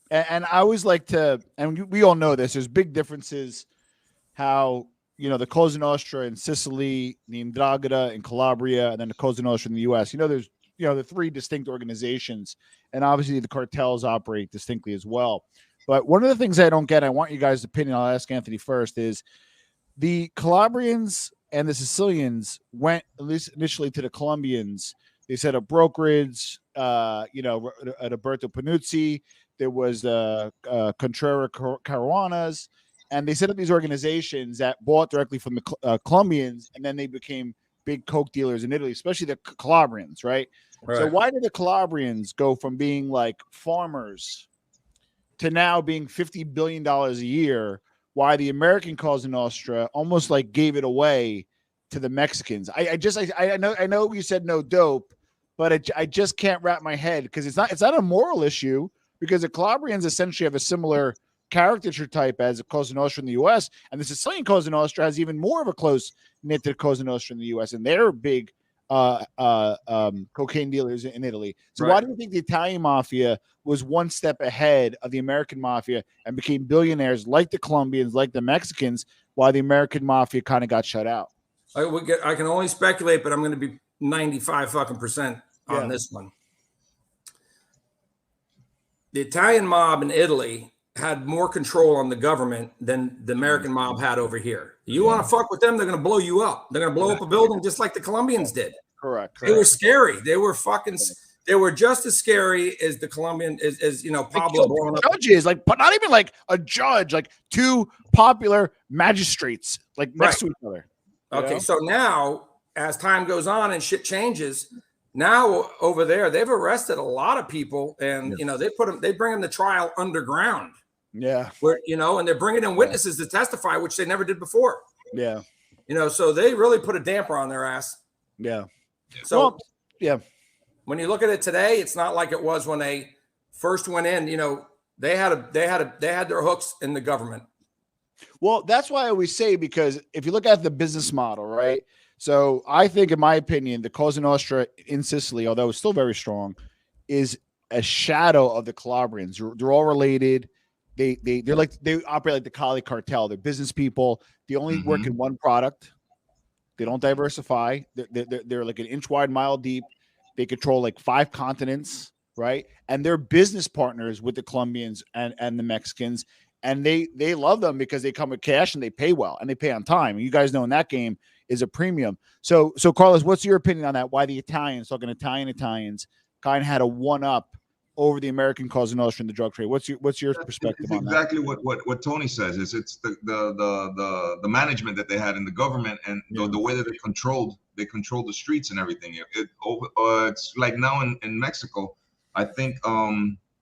And I always like to, and we all know this. There's big differences how the Cosa Nostra in Sicily, the 'Ndrangheta in Calabria, and then the Cosa Nostra in the U.S. There's the three distinct organizations, and obviously the cartels operate distinctly as well. But one of the things I don't get, I want you guys' opinion. I'll ask Anthony first. Is the Calabrians and the Sicilians went at least initially to the Colombians. They set up brokerage. At Alberto Panuzzi, there was Contreras Caruanas, and they set up these organizations that bought directly from the Colombians, and then they became big coke dealers in Italy, especially the Calabrians, right? So why did the Calabrians go from being like farmers to now being $50 billion a year? Why the American Cosa Nostra almost like gave it away to the Mexicans? I know you said no dope, but I just can't wrap my head because it's not a moral issue, because the Calabrians essentially have a similar caricature type as a Cosa Nostra in the U.S., and the Sicilian Cosa Nostra has even more of a close knit to Cosa Nostra in the U.S., and they're big cocaine dealers in Italy. So why do you think the Italian mafia was one step ahead of the American mafia and became billionaires like the Colombians, like the Mexicans, while the American mafia kind of got shut out? I can only speculate, but I'm going to be 95% on this one. The Italian mob in Italy had more control on the government than the American mob had over here. You want to fuck with them, they're going to blow you up. They're going to blow up a building just like the Colombians did. Correct. They were scary. They were fucking. They were just as scary as the Colombian, as Pablo blowing up. Judges, but not even like a judge, like two popular magistrates, like next to each other. Okay, so now as time goes on and shit changes, now over there they've arrested a lot of people, and they bring them to trial underground. Yeah. Where and they're bringing in witnesses to testify, which they never did before. Yeah. So they really put a damper on their ass. Yeah. So when you look at it today, it's not like it was when they first went in. They had their hooks in the government. Well, that's why I always say, because if you look at the business model, right? So I think, in my opinion, the Cosa Nostra in Sicily, although it's still very strong, is a shadow of the Calabrians. They're all related. They operate like the Cali cartel. They're business people. They only work in one product. They don't diversify. They're like an inch wide, mile deep. They control like 5 continents, right? And they're business partners with the Colombians and the Mexicans. And they love them because they come with cash and they pay well and they pay on time. And you guys know in that game is a premium. So Carlos, what's your opinion on that? Why the Italians, talking Italians, kind of had a one-up over the American Cosa Nostra in the drug trade? What's your perspective on that? Exactly what Tony says. It's the management that they had in the government, and the way that they controlled the streets and everything. It's like now in Mexico, I think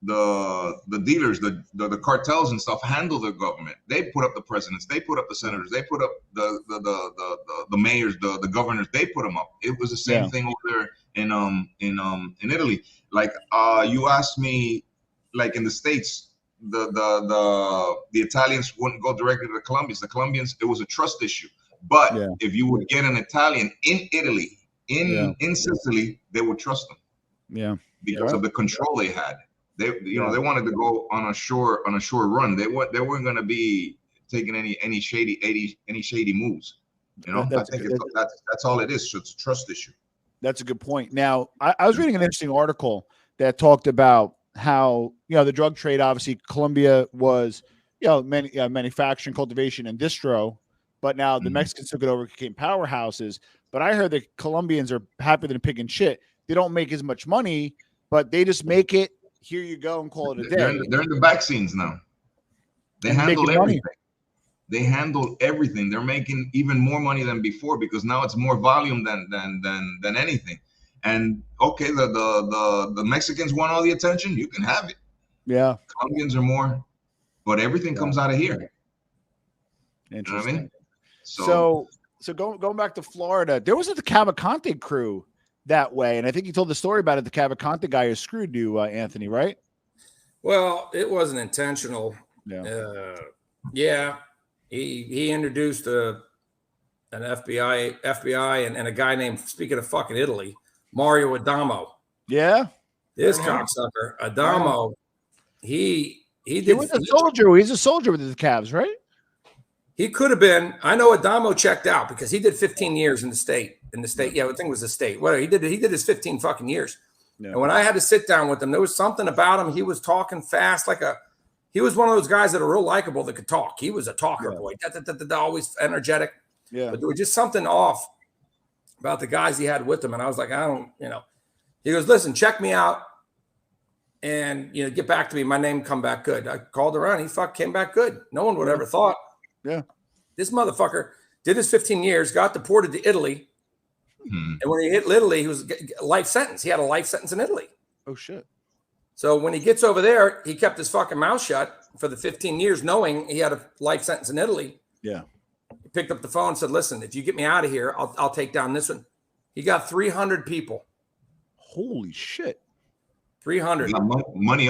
the dealers, the cartels and stuff handle the government. They put up the presidents, they put up the senators, they put up the mayors, the governors. They put them up. It was the same thing over there in Italy. Like you asked me, like in the States, the Italians wouldn't go directly to the Colombians. The Colombians, it was a trust issue. But if you would get an Italian in Italy, in Sicily, they would trust them. Yeah, because of the control they had. They they wanted to go on a shore run. They weren't going to be taking any shady moves. I think that's all it is. So it's a trust issue. That's a good point. Now, I was reading an interesting article that talked about how the drug trade. Obviously, Colombia was manufacturing, cultivation, and distro, but now the Mexicans took it over, became powerhouses. But I heard the Colombians are happier than pig and shit. They don't make as much money, but they just make it. Here you go, and call it a day. They're in the back scenes now. They handle everything. They handle everything. They're making even more money than before because now it's more volume than anything. And okay, the Mexicans want all the attention. You can have it. Yeah. Colombians are more, but everything comes out of here. Interesting. You know what I mean? So going back to Florida, there was the Cavalcante crew that way, and I think you told the story about it. The Cavalcante guy who screwed you, Anthony, right? Well, it wasn't intentional. He introduced an FBI and a guy named, speaking of fucking Italy, Mario Adamo. Yeah, this cocksucker Adamo. He He was a soldier. He's a soldier with the Cavs, right? He could have been. I know Adamo checked out because he did 15 years in the state. Yeah, I think it was the state. Whatever. He did his 15 fucking years. Yeah. And when I had to sit down with him, there was something about him. He was talking fast, he was one of those guys that are real likable that could talk. He was a talker, boy, always energetic. Yeah. But there was just something off about the guys he had with him. And I was like, I don't, he goes, listen, check me out and, get back to me. My name come back good. I called around. He came back good. No one would ever thought. Yeah. This motherfucker did his 15 years, got deported to Italy. And when he hit Italy, he was a life sentence. He had a life sentence in Italy. Oh, shit. So when he gets over there, he kept his fucking mouth shut for the 15 years, knowing he had a life sentence in Italy. Yeah. He picked up the phone and said, listen, if you get me out of here, I'll take down this one. He got 300 people. Holy shit. 300. Money